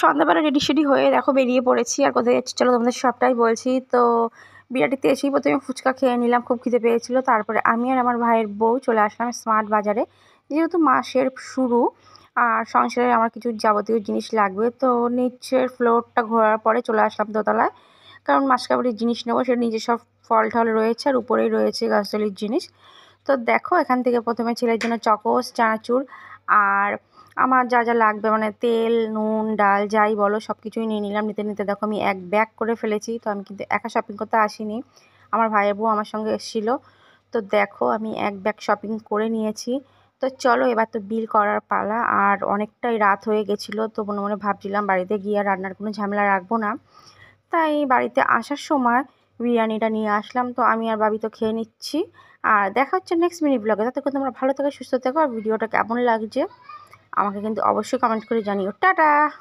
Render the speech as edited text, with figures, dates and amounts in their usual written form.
সন্ধ্যাবেলা রেডি সেডি হয়ে দেখো বেরিয়ে পড়েছি। আর কোথায় যাচ্ছি চলো তোমাদের সবটাই বলছি। তো বিরাটিতে এসেই প্রথমে ফুচকা খেয়ে নিলাম, খুব খিদে পেয়েছিল। তারপরে আমি আর আমার ভাইয়ের বউ চলে আসলাম স্মার্ট বাজারে, যেহেতু মাসের শুরু আর সংসারে আমার কিছু যাবতীয় জিনিস লাগবে। তো নিচের ফ্লোরটা ঘোরার পরে চলে আসলাম দোতলায়, কারণ মাসকাবারির জিনিস নেবো। সেটা নিচে সব ফল টল রয়েছে আর উপরেই রয়েছে গাছতলির জিনিস। তো দেখো এখান থেকে প্রথমে ছেলের জন্য চকোস, চানাচুর আর আমার যা যা লাগবে মানে তেল, নুন, ডাল যাই বলো সব কিছুই নিয়ে নিলাম। নিতে নিতে দেখো আমি এক ব্যাগ করে ফেলেছি। তো আমি কিন্তু একা শপিং করতে আসিনি, আমার ভাইয়ের বউ আমার সঙ্গে এসেছিলো। তো দেখো আমি এক ব্যাগ শপিং করে নিয়েছি। তো চলো এবার তো বিল করার পালা। আর অনেকটাই রাত হয়ে গেছিলো, তো মনে মনে ভাবছিলাম বাড়িতে গিয়ে আর রান্নার কোনো ঝামেলা রাখবো না। তাই বাড়িতে আসার সময় বিরিয়ানিটা নিয়ে আসলাম। তো আমি আর বাবি তো খেয়ে নিচ্ছি। আর দেখা হচ্ছে নেক্সট মিনি ব্লগে। ততক্ষণ তোমরা ভালো থেকো, সুস্থ থেকো। আর ভিডিওটা কেমন লাগছে আমাকে কিন্তু অবশ্যই কমেন্ট করে জানিও। টাটা।